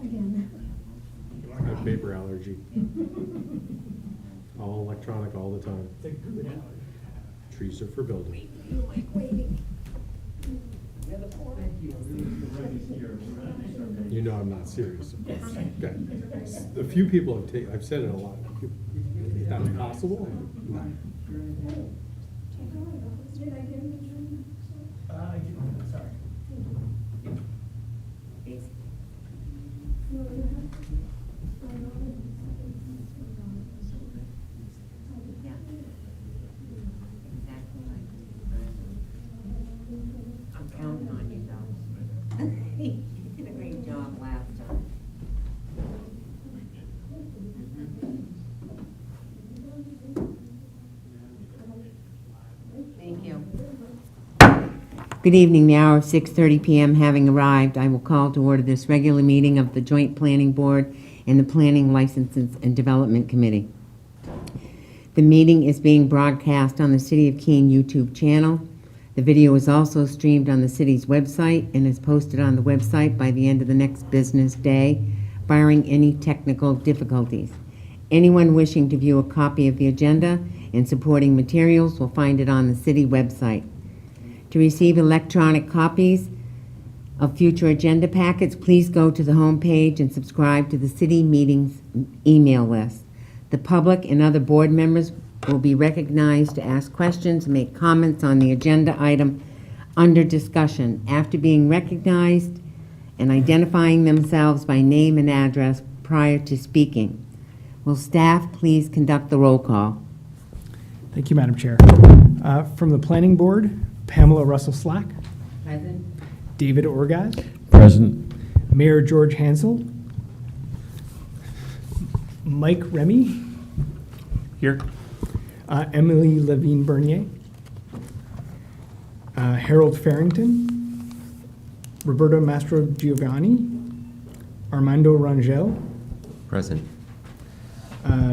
again. I have paper allergy. All electronic all the time. It's a good allergy. Trees are for building. You like waiting. You know I'm not serious. Okay. A few people have taken, I've said it a lot. Is that impossible? No. Did I give you I do, sorry. I'm counting on you, though. You did a great job last time. Thank you. Good evening. The hour of 6:30 p.m. having arrived, I will call to order this regular meeting of the Joint Planning Board and the Planning Licenses and Development Committee. The meeting is being broadcast on the City of Keene YouTube channel. The video is also streamed on the city's website and is posted on the website by the end of the next business day, barring any technical difficulties. Anyone wishing to view a copy of the agenda and supporting materials will find it on the city website. To receive electronic copies of future agenda packets, please go to the home page and subscribe to the city meetings email list. The public and other board members will be recognized to ask questions and make comments on the agenda item under discussion after being recognized and identifying themselves by name and address prior to speaking. Will staff please conduct the roll call? Thank you, Madam Chair. From the Planning Board, Pamela Russell-Slack, Present. David Orgaz, Present. Mayor George Hansel, Mike Remy, Here. Emily Levine Bernier, Harold Farrington, Roberto Mastro Giovanni, Armando Rangel, Present.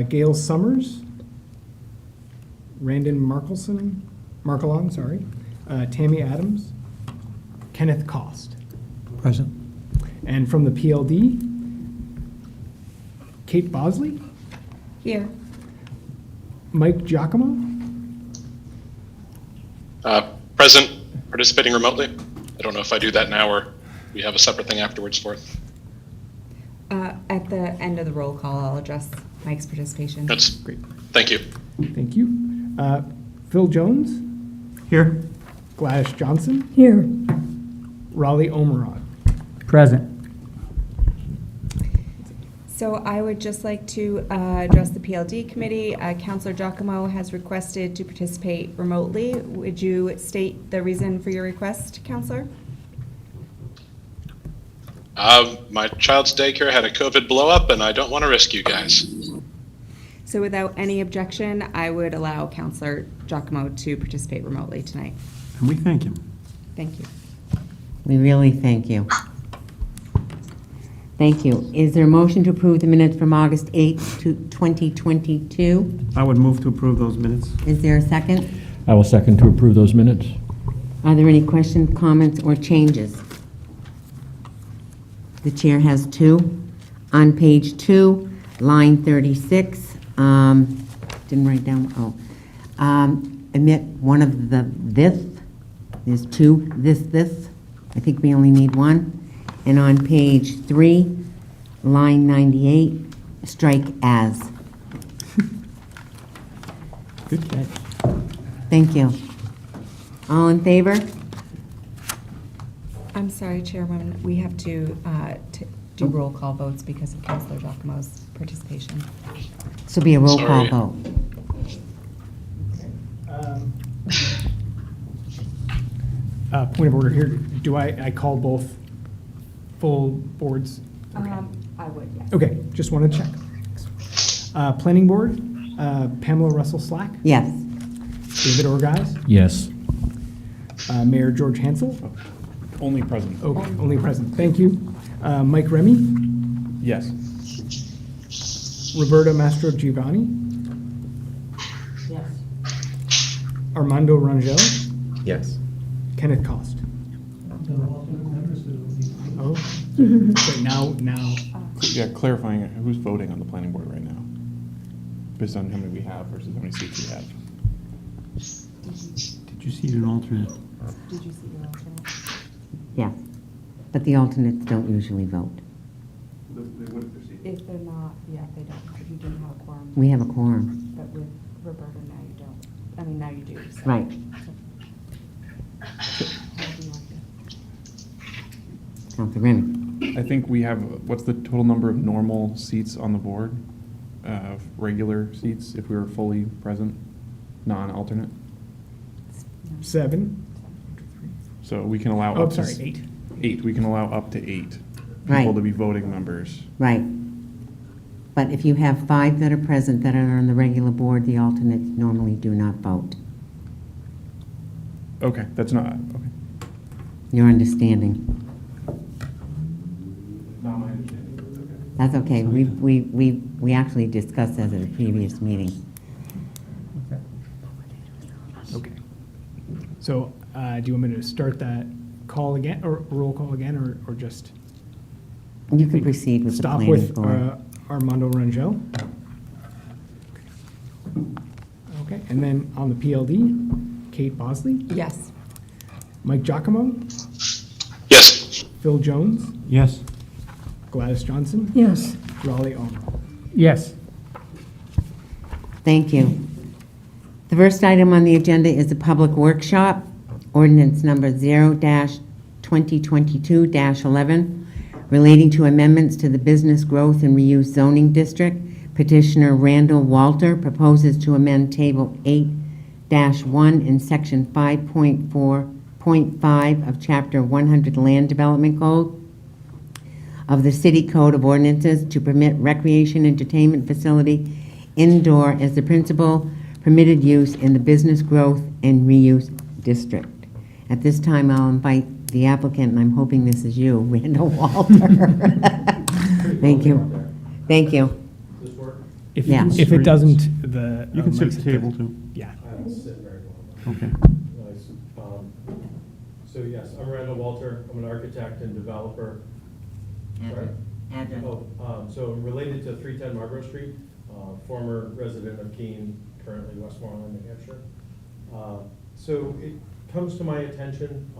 Gail Summers, Randon Markelon, sorry, Tammy Adams, Kenneth Cost. Present. And from the PLD, Kate Bosley, Here. Mike Giacomo, Present, participating remotely. I don't know if I do that now or we have a separate thing afterwards for it. At the end of the roll call, I'll address Mike's participation. That's Great. Thank you. Thank you. Phil Jones, Here. Gladys Johnson, Here. Raleigh Omerod. Present. So I would just like to address the PLD committee. Councilor Giacomo has requested to participate remotely. Would you state the reason for your request, Councilor? My child's daycare had a COVID blow up and I don't want to risk you guys. So without any objection, I would allow Councilor Giacomo to participate remotely tonight. And we thank him. Thank you. We really thank you. Thank you. Is there a motion to approve the minutes from August 8th, 2022? I would move to approve those minutes. Is there a second? I will second to approve those minutes. Are there any questions, comments, or changes? The chair has two. On page 2, line 36, didn't write down, omit one of the this. There's two, this. I think we only need one. And on page 3, line 98, strike as. Good catch. Thank you. All in favor? I'm sorry, Chairwoman, we have to do roll call votes because of Councilor Giacomo's participation. This will be a roll call Sorry. vote. Point of order here, do I call both full boards? I would, yes. Okay, just want to check. Planning Board, Pamela Russell-Slack, Yes. David Orgaz, Yes. Mayor George Hansel. Only present. Okay, only present. Thank you. Mike Remy, Yes. Roberta Mastro Giovanni, Yes. Armando Rangel, Yes. Kenneth Cost. Oh, okay, now, Yeah, clarifying, who's voting on the planning board right now? Based on how many we have versus how many seats we have. Did you see an alternate? Did you see your alternate? Yeah, but the alternates don't usually vote. If they're not, yeah, they don't, if you didn't have a quorum. We have a quorum. But with Roberta, now you don't. I mean, now you do. So. Right. Counselor Remy? I think we have, what's the total number of normal seats on the board? Regular seats, if we were fully present, non-alternate? 7. So we can allow Oh, up to. sorry, 8. 8, we can allow up to 8 Right. people to be voting members. Right. But if you have 5 that are present that are on the regular board, the alternates normally do not vote. Okay, that's not, okay. Your understanding? Not my understanding, but okay. That's okay. We actually discussed that at a previous meeting. Okay. So, do you want me to start that call again, or roll call again, or just You can proceed with the stop planning with board. Armando Rangel? Okay, and then on the PLD, Kate Bosley, Yes. Mike Giacomo, Yes. Phil Jones, Yes. Gladys Johnson, Yes. Raleigh Owen. Yes. Thank you. The first item on the agenda is a public workshop, ordinance number 0-2022-11, relating to amendments to the Business Growth and Reuse Zoning District. Petitioner Randall Walter proposes to amend Table 8-1 in Section 5.4.5 of Chapter 100 Land Development Code of the City Code of Ordinances to permit recreation entertainment facility indoor as the principal permitted use in the Business Growth and Reuse District. At this time, I'll invite the applicant, and I'm hoping this is you, Randall Walter. Thank you. Thank you. If, Yeah. if it doesn't, the. You can sit mic's at the table, too. Yeah. I don't sit very well. Okay. Nice. So yes, I'm Randall Walter. I'm an architect and developer. Sorry? So I'm related to 310 Marlborough Street, former resident of Keene, currently Westmoreland, New Hampshire. So it comes to my attention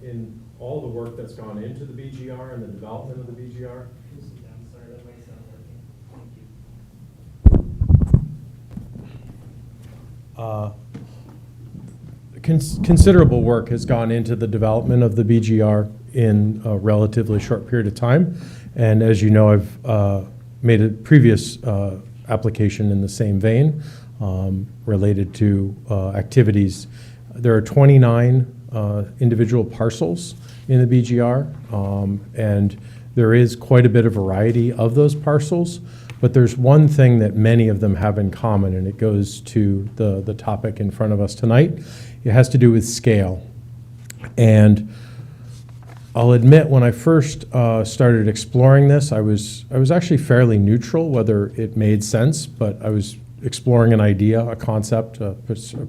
in all the work that's gone into the BGR and the development of the BGR. Considerable work has gone into the development of the BGR in a relatively short period of time. And as you know, I've made a previous application in the same vein related to activities. There are 29 individual parcels in the BGR, and there is quite a bit of variety of those parcels. But there's one thing that many of them have in common, and it goes to the topic in front of us tonight. It has to do with scale. And I'll admit, when I first started exploring this, I was actually fairly neutral whether it made sense, but I was exploring an idea, a concept, a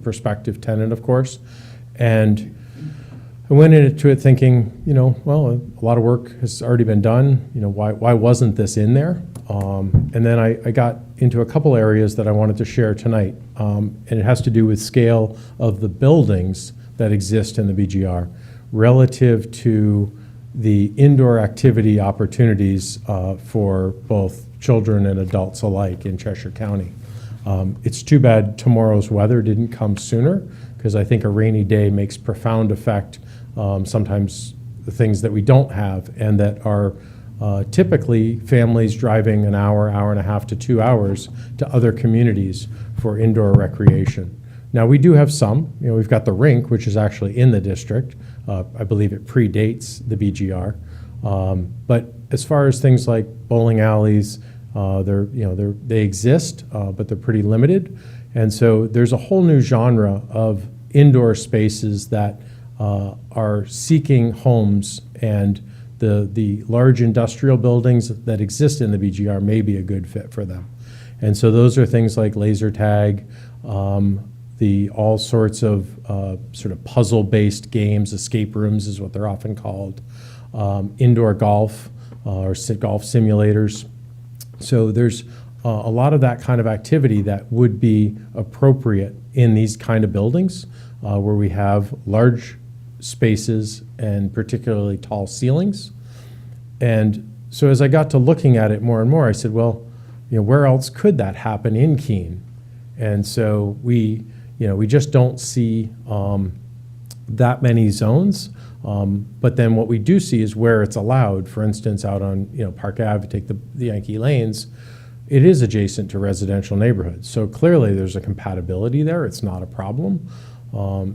prospective tenant, of course. And I went into it thinking, well, a lot of work has already been done. Why wasn't this in there? And then I got into a couple areas that I wanted to share tonight. And it has to do with scale of the buildings that exist in the BGR relative to the indoor activity opportunities for both children and adults alike in Cheshire County. It's too bad tomorrow's weather didn't come sooner, because I think a rainy day makes profound effect, sometimes the things that we don't have and that are typically families driving an hour, hour and a half to 2 hours to other communities for indoor recreation. Now, we do have some. We've got the rink, which is actually in the district. I believe it predates the BGR. But as far as things like bowling alleys, they exist, but they're pretty limited. And so there's a whole new genre of indoor spaces that are seeking homes, and the large industrial buildings that exist in the BGR may be a good fit for them. And so those are things like laser tag, all sorts of sort of puzzle-based games, escape rooms is what they're often called, indoor golf or golf simulators. So there's a lot of that kind of activity that would be appropriate in these kind of buildings where we have large spaces and particularly tall ceilings. And so as I got to looking at it more and more, I said, well, where else could that happen in Keene? And so we just don't see that many zones. But then what we do see is where it's allowed. For instance, out on Park Ave, take the Yankee Lanes, it is adjacent to residential neighborhoods. So clearly there's a compatibility there. It's not a problem.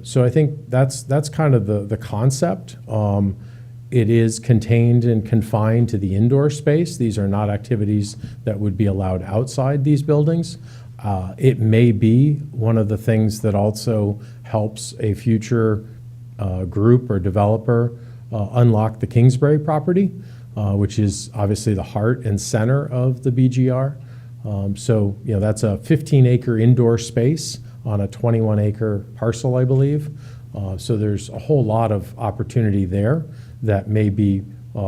So I think that's kind of the concept. It is contained and confined to the indoor space. These are not activities that would be allowed outside these buildings. It may be one of the things that also helps a future group or developer unlock the Kingsbury property, which is obviously the heart and center of the BGR. So that's a 15-acre indoor space on a 21-acre parcel, I believe. So there's a whole lot of opportunity there that may be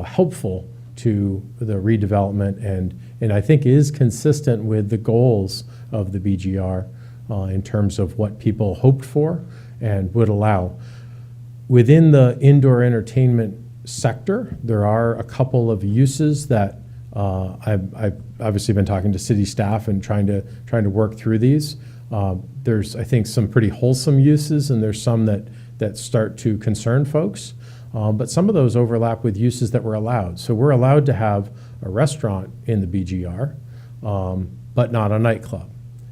helpful to the redevelopment and I think is consistent with the goals of the BGR in terms of what people hoped for and would allow. Within the indoor entertainment sector, there are a couple of uses that I've obviously been talking to city staff and trying to work through these. There's, I think, some pretty wholesome uses, and there's some that start to concern folks. But some of those overlap with uses that were allowed. So we're allowed to have a restaurant in the BGR, but not a nightclub.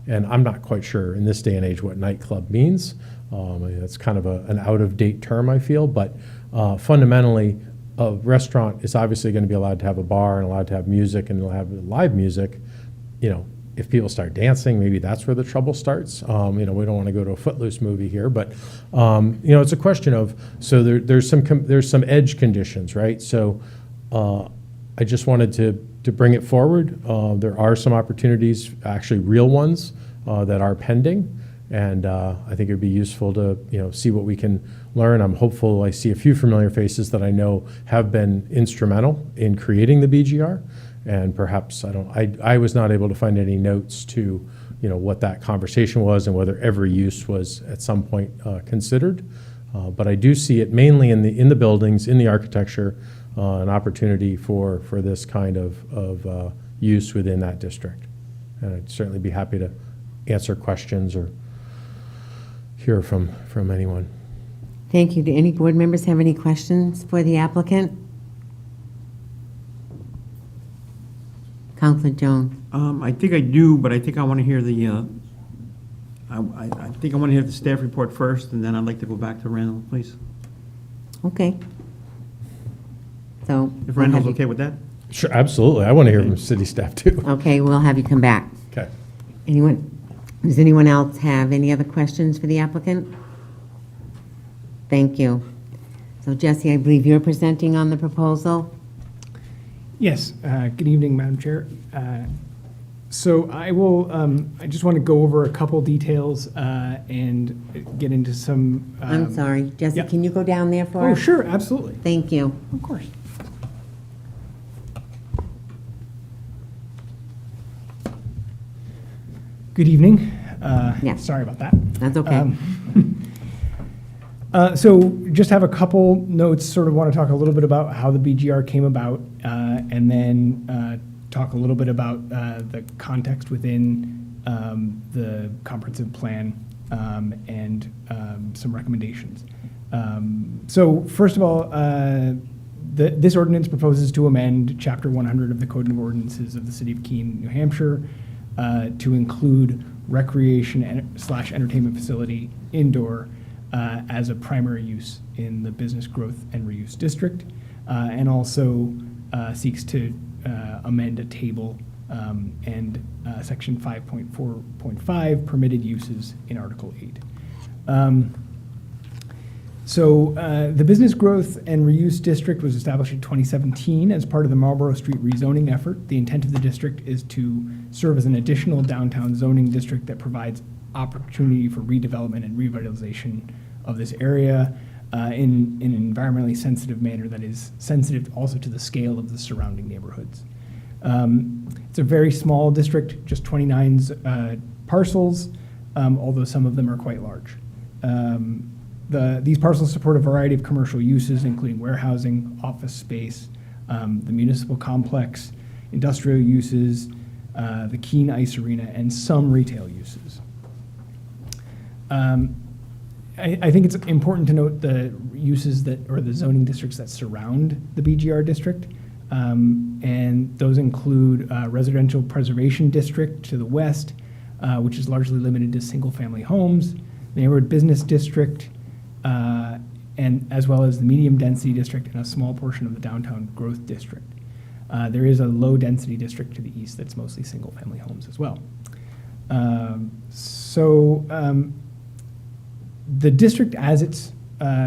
And I'm not quite sure in this day and age what nightclub means. It's kind of an out-of-date term, I feel. But fundamentally, a restaurant is obviously going to be allowed to have a bar and allowed to have music and have live music. If people start dancing, maybe that's where the trouble starts. We don't want to go to a Footloose movie here, but it's a question of, so there's some edge conditions, right? So I just wanted to bring it forward. There are some opportunities, actually real ones, that are pending, and I think it'd be useful to see what we can learn. I'm hopeful I see a few familiar faces that I know have been instrumental in creating the BGR. And perhaps I was not able to find any notes to, what that conversation was and whether every use was at some point considered. But I do see it mainly in the buildings, in the architecture, an opportunity for this kind of use within that district. And I'd certainly be happy to answer questions or hear from anyone. Thank you. Do any board members have any questions for the applicant? Councilor Jones. I think I do, but I think I want to hear the, I think I want to hear the staff report first, and then I'd like to go back to Randall, please. Okay. So. If Randall's okay with that? Sure, absolutely. I want to hear from city staff too. Okay, we'll have you come back. Okay. Does anyone else have any other questions for the applicant? Thank you. So Jesse, I believe you're presenting on the proposal. Yes, good evening, Madam Chair. So I will, I just want to go over a couple details and get into some. I'm sorry, Jesse, yeah. can you go down there for Oh, us? sure, absolutely. Thank you. Of course. Good evening. Yes. Sorry about that. That's okay. So just have a couple notes, sort of want to talk a little bit about how the BGR came about, and then talk a little bit about the context within the comprehensive plan and some recommendations. So first of all, this ordinance proposes to amend Chapter 100 of the Code of Ordinances of the City of Keene, New Hampshire, to include recreation / entertainment facility indoor as a primary use in the business growth and reuse district, and also seeks to amend a table and section 5.4.5 permitted uses in Article 8. So the Business Growth and Reuse District was established in 2017 as part of the Marlborough Street rezoning effort. The intent of the district is to serve as an additional downtown zoning district that provides opportunity for redevelopment and revitalization of this area in an environmentally sensitive manner that is sensitive also to the scale of the surrounding neighborhoods. It's a very small district, just 29 parcels, although some of them are quite large. These parcels support a variety of commercial uses, including warehousing, office space, the municipal complex, industrial uses, the Keene Ice Arena, and some retail uses. I think it's important to note the uses that, or the zoning districts that surround the BGR district. And those include residential preservation district to the west, which is largely limited to single-family homes, the neighborhood business district, and as well as the medium density district and a small portion of the downtown growth district. There is a low density district to the east that's mostly single-family homes as well. The district as it's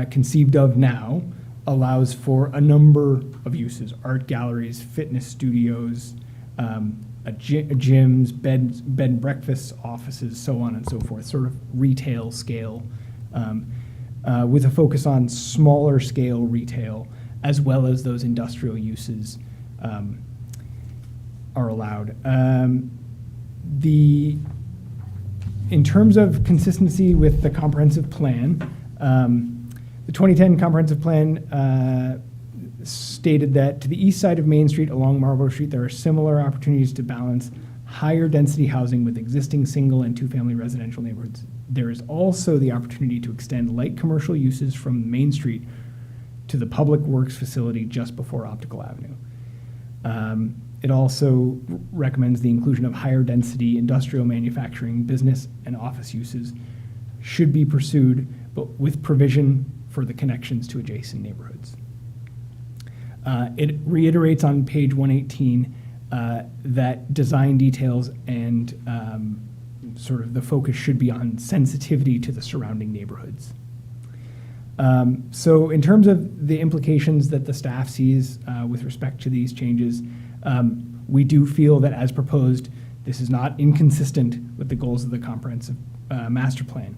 conceived of now allows for a number of uses: art galleries, fitness studios, gyms, bed and breakfasts, offices, so on and so forth, sort of retail scale, with a focus on smaller scale retail, as well as those industrial uses are allowed. In terms of consistency with the comprehensive plan, the 2010 comprehensive plan stated that to the east side of Main Street along Marlborough Street, there are similar opportunities to balance higher density housing with existing single and two-family residential neighborhoods. There is also the opportunity to extend light commercial uses from Main Street to the Public Works facility just before Optical Avenue. It also recommends the inclusion of higher density industrial manufacturing, business, and office uses should be pursued, but with provision for the connections to adjacent neighborhoods. It reiterates on page 118 that design details and sort of the focus should be on sensitivity to the surrounding neighborhoods. So in terms of the implications that the staff sees with respect to these changes, we do feel that as proposed, this is not inconsistent with the goals of the comprehensive master plan.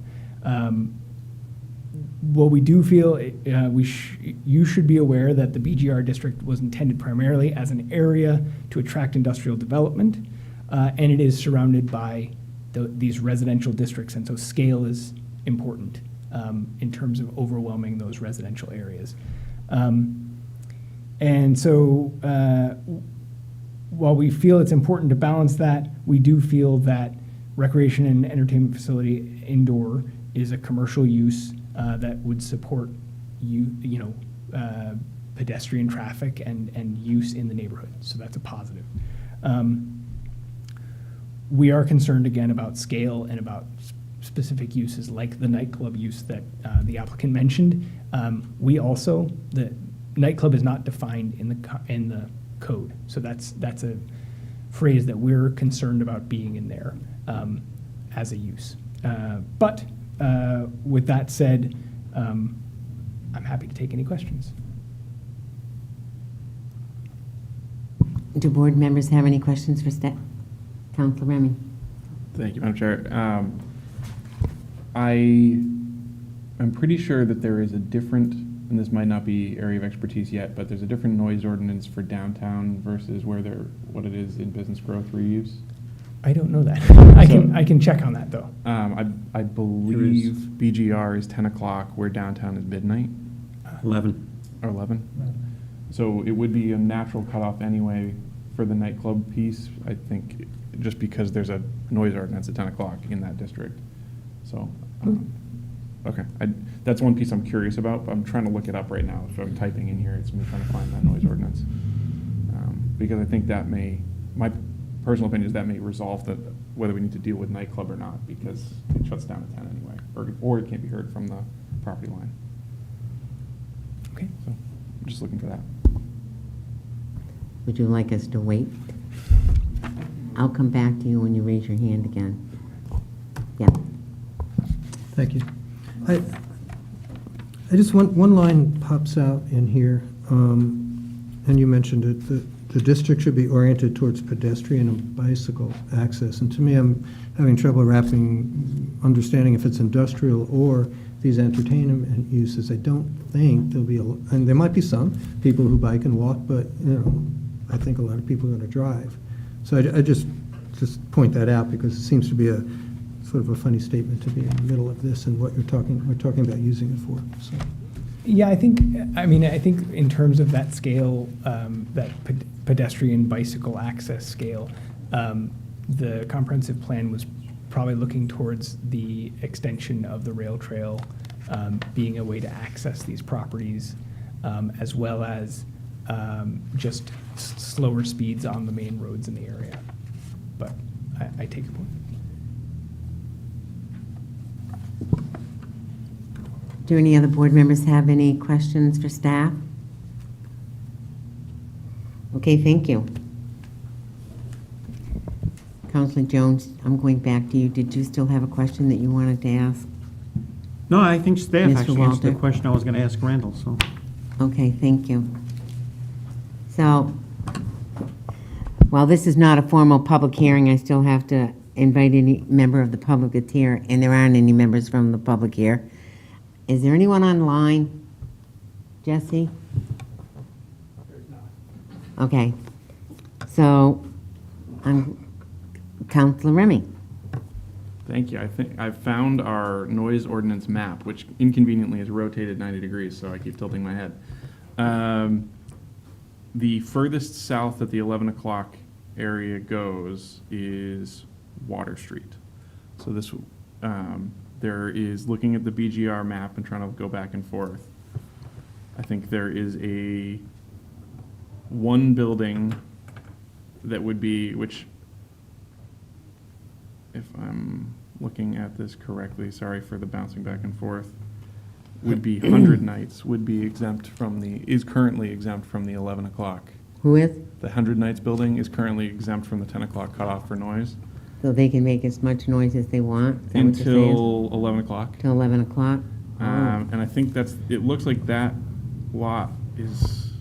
What we do feel, you should be aware that the BGR district was intended primarily as an area to attract industrial development, and it is surrounded by these residential districts, and so scale is important in terms of overwhelming those residential areas. And so while we feel it's important to balance that, we do feel that recreation and entertainment facility indoor is a commercial use that would support pedestrian traffic and use in the neighborhood. So that's a positive. We are concerned again about scale and about specific uses like the nightclub use that the applicant mentioned. The nightclub is not defined in the code, so that's a phrase that we're concerned about being in there as a use. But with that said, I'm happy to take any questions. Do board members have any questions for staff? Councilor Remy. Thank you, Madam Chair. I am pretty sure that there is a different, and this might not be area of expertise yet, but there's a different noise ordinance for downtown versus what it is in business growth reuse. I don't know that. I can check on that though. I believe BGR is 10 o'clock, where downtown is midnight. 11. Or 11. So it would be a natural cutoff anyway for the nightclub piece, I think, just because there's a noise ordinance at 10 o'clock in that district. So, okay. That's one piece I'm curious about, but I'm trying to look it up right now. So I'm typing in here, it's me trying to find that noise ordinance. Because I think that my personal opinion is that may resolve whether we need to deal with nightclub or not, because it shuts down at 10 anyway, or it can't be heard from the property line. Okay. So I'm just looking for that. Would you like us to wait? I'll come back to you when you raise your hand again. Yeah. Thank you. I just, one line pops out in here, and you mentioned it, the district should be oriented towards pedestrian and bicycle access. And to me, I'm having trouble understanding if it's industrial or these entertainment uses. I don't think there'll be, and there might be some people who bike and walk, but I think a lot of people are going to drive. So I just point that out because it seems to be a sort of a funny statement to be in the middle of this and what we're talking about using it for, so. Yeah, I think in terms of that scale, that pedestrian bicycle access scale, the comprehensive plan was probably looking towards the extension of the rail trail being a way to access these properties, as well as just slower speeds on the main roads in the area. But I take your point. Do any other board members have any questions for staff? Okay, thank you. Councilor Jones, I'm going back to you. Did you still have a question that you wanted to ask? No, I think staff Mr. actually answered the Walter. question I was going to ask Randall, so. Okay, thank you. So, while this is not a formal public hearing, I still have to invite any member of the public that's here, and there aren't any members from the public here. Is there anyone online? Jesse? There's not. Okay. So, Councilor Remy. Thank you. I think I've found our noise ordinance map, which inconveniently is rotated 90 degrees, so I keep tilting my head. The furthest south that the 11 o'clock area goes is Water Street. So this, there is, looking at the BGR map and trying to go back and forth, I think there is one building that would be, which, if I'm looking at this correctly, sorry for the bouncing back and forth, would be 100 Nights, would be exempt from is currently exempt from the 11 o'clock. Who is? The 100 Nights building is currently exempt from the 10 o'clock cutoff for noise So they can make as much noise as they want? Is that what you're saying? until 11 o'clock. Till 11 o'clock? And I think it looks like that lot is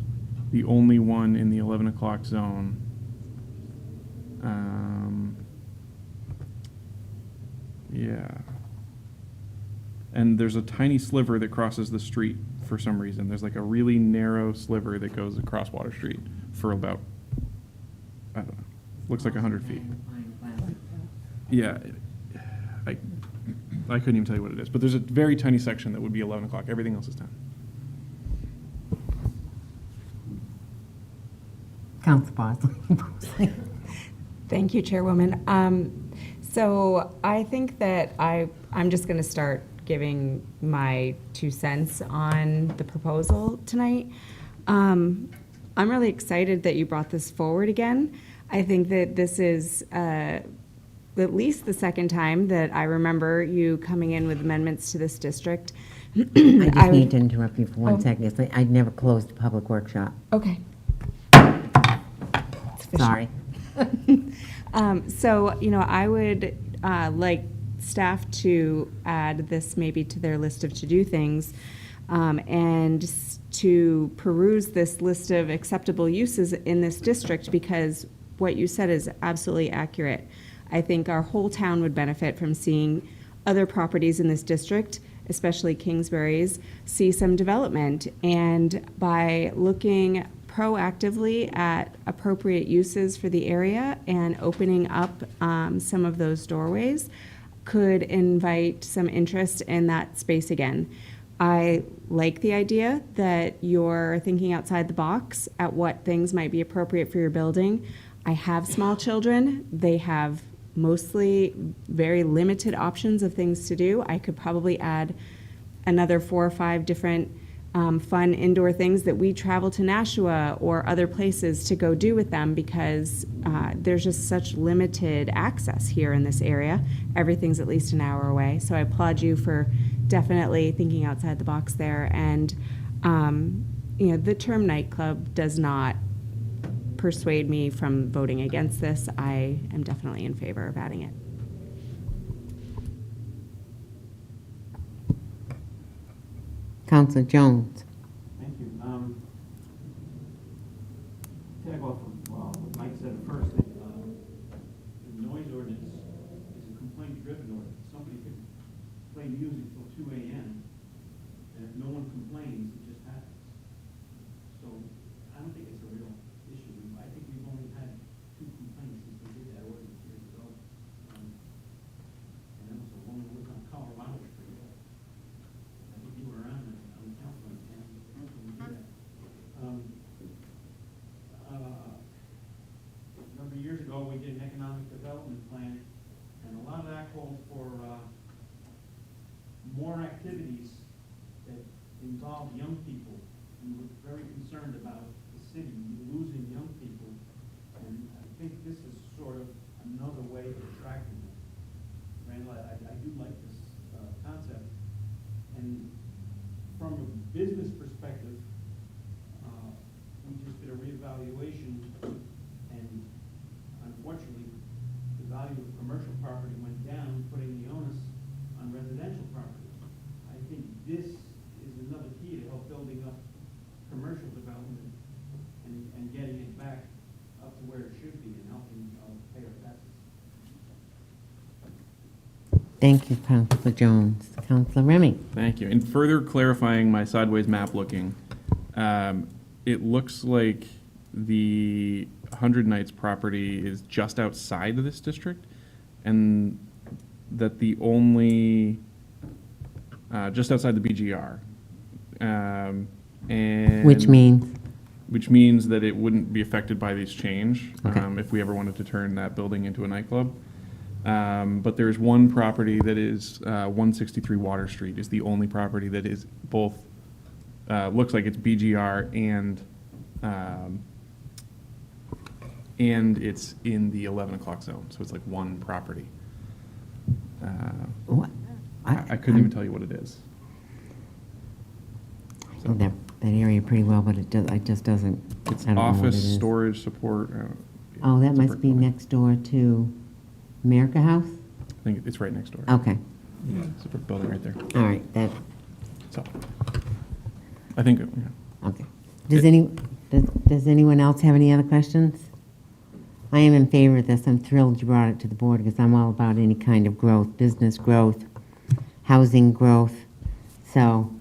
the only one in the 11 o'clock zone. Yeah. And there's a tiny sliver that crosses the street for some reason. There's like a really narrow sliver that goes across Water Street for about, I don't know, looks like 100 feet. Yeah, I couldn't even tell you what it is, but there's a very tiny section that would be 11 o'clock. Everything else is 10. Council Bosley. Thank you, Chairwoman. So I think that I'm just going to start giving my 2 cents on the proposal tonight. I'm really excited that you brought this forward again. I think that this is at least the second time that I remember you coming in with amendments to this district. I just need to interrupt you for one Oh. second. It's like I'd never closed a public workshop. Okay. Sorry. So, I would like staff to add this maybe to their list of to-do things, and to peruse this list of acceptable uses in this district, because what you said is absolutely accurate. I think our whole town would benefit from seeing other properties in this district, especially Kingsbury's, see some development. And by looking proactively at appropriate uses for the area and opening up some of those doorways could invite some interest in that space again. I like the idea that you're thinking outside the box at what things might be appropriate for your building. I have small children. They have mostly very limited options of things to do. I could probably add another 4 or 5 different fun indoor things that we travel to Nashua or other places to go do with them, because there's just such limited access here in this area. Everything's at least an hour away. So I applaud you for definitely thinking outside the box there. And, the term nightclub does not persuade me from voting against this. I am definitely in favor of adding it. Councilor Jones. Thank you. Tag off of what Mike said first, that the noise ordinance is a complaint-driven ordinance. Somebody could play music till 2 a.m., and if no one complains, it just happens. So I don't think it's a real issue. I think years ago, we did an economic development plan, and a lot of that called for more activities that involve young people. We were very concerned about the city losing young people, and I think this is sort of another way of attracting them. Randall, I do like this concept, and from a business perspective, we just did a reevaluation, and unfortunately, the value of commercial property went down, putting the onus on residential property. I think this is another key to help building up commercial development and getting it back up to where it should be and helping pay our taxes. Thank you, Councilor Jones. Councilor Remy? Thank you. And further clarifying my sideways map looking, it looks like the 100 Nights property is just outside of this district, and that the only, just outside the BGR. And Which means? Which means that it wouldn't be affected by this change, Okay. if we ever wanted to turn that building into a nightclub. But there's one property that is 163 Water Street is the only property that is both, looks like it's BGR and it's in the 11 o'clock zone, so it's like one property. What? I couldn't even tell you what it is. I know that area pretty well, but it just doesn't, It's I don't know what it office, is. storage, support. Oh, that it's a must brick be building. next door to America House? I think it's right next door. Okay, Yeah, it's a brick building right there. all right, that, So, I think, yeah. okay. Does anyone else have any other questions? I am in favor of this. I'm thrilled you brought it to the board because I'm all about any kind of growth, business growth, housing growth. So,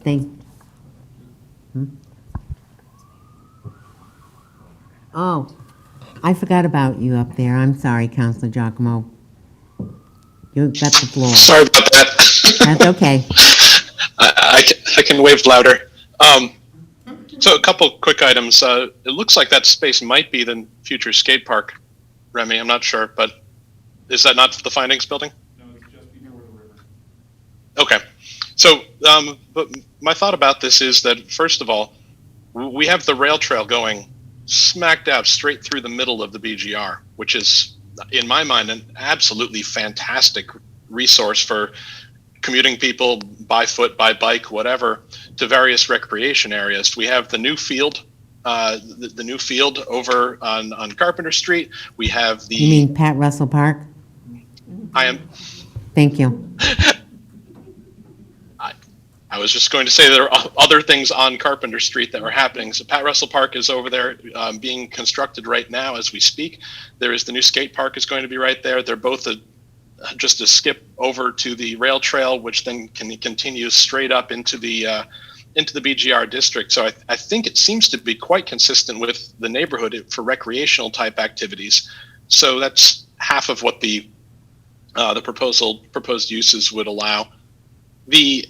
Oh, I forgot about you up there. I'm sorry, Councilor Giacomo. You got the floor. Sorry about that. That's okay. I can wave louder. So a couple quick items. It looks like that space might be the future skate park, Remy. I'm not sure, but is that not the findings building? No, it's just before the river. Okay. So, but my thought about this is that, first of all, we have the rail trail going smack dab straight through the middle of the BGR, which is, in my mind, an absolutely fantastic resource for commuting people by foot, by bike, whatever, to various recreation areas. We have the new field, the new field over on Carpenter Street. We have the. You mean Pat Russell Park? I am. Thank you. I was just going to say there are other things on Carpenter Street that are happening. So Pat Russell Park is over there being constructed right now as we speak. There is the new skate park is going to be right there. They're both just a skip over to the rail trail, which then can continue straight up into the BGR district. So I think it seems to be quite consistent with the neighborhood for recreational type activities. So that's half of what the proposed uses would allow. The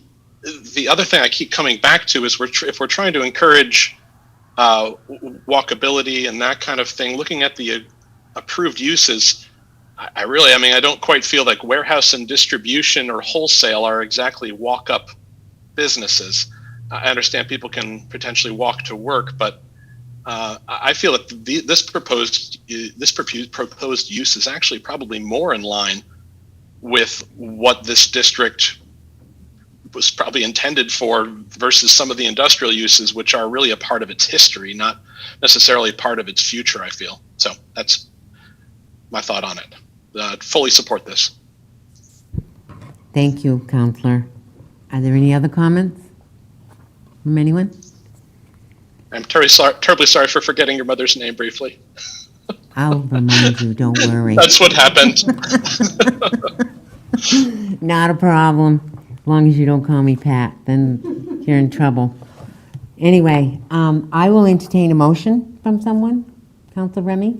other thing I keep coming back to is if we're trying to encourage walkability and that kind of thing, looking at the approved uses, I don't quite feel like warehouse and distribution or wholesale are exactly walk-up businesses. I understand people can potentially walk to work, but I feel that this proposed use is actually probably more in line with what this district was probably intended for versus some of the industrial uses, which are really a part of its history, not necessarily part of its future, I feel. So that's my thought on it. Fully support this. Thank you, Counselor. Are there any other comments from anyone? I'm terribly sorry for forgetting your mother's name briefly. I'll remind you, don't worry. That's what happened. Not a problem. As long as you don't call me Pat, then you're in trouble. Anyway, I will entertain a motion from someone. Counselor Remy?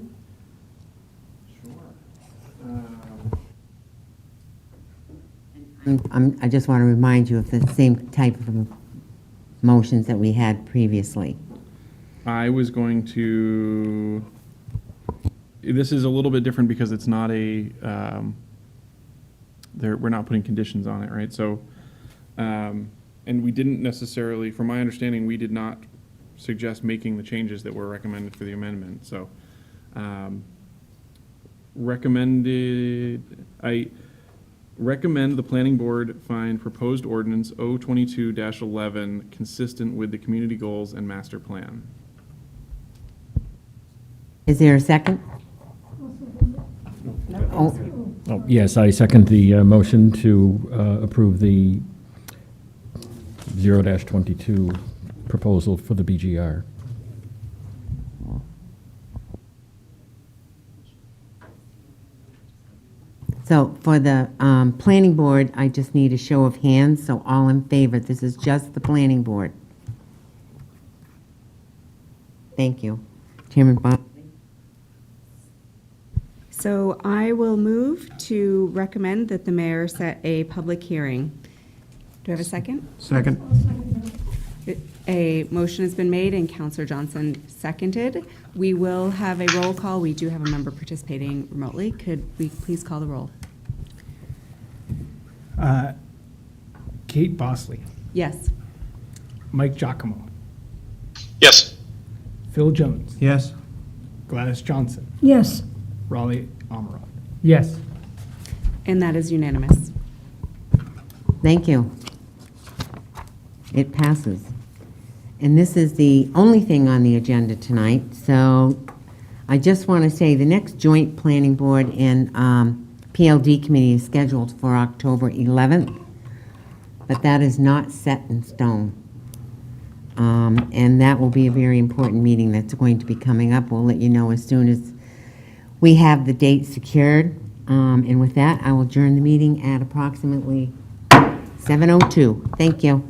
I just want to remind you of the same type of motions that we had previously. I was going to, this is a little bit different because it's not a, we're not putting conditions on it, right? So, and we didn't necessarily, from my understanding, we did not suggest making the changes that were recommended for the amendment. So, I recommend the planning board find proposed ordinance 022-11 consistent with the community goals and master plan. Is there a second? Oh, Oh, yes, I second the motion to approve the 0-22 proposal for the BGR. so for the planning board, I just need a show of hands, so all in favor. This is just the planning board. Thank you. Chairman Bob? So I will move to recommend that the mayor set a public hearing. Do I have a second? Second. A motion has been made and Counselor Johnson seconded. We will have a roll call. We do have a member participating remotely. Could we please call the roll? Kate Bosley, Yes. Mike Giacomo, Yes. Phil Jones, Yes. Gladys Johnson, Yes. Raleigh Amarov. Yes. And that is unanimous. Thank you. It passes. And this is the only thing on the agenda tonight, so I just want to say the next joint planning board and PLD committee is scheduled for October 11th, but that is not set in stone. And that will be a very important meeting that's going to be coming up. We'll let you know as soon as we have the date secured. And with that, I will adjourn the meeting at approximately 7:02. Thank you.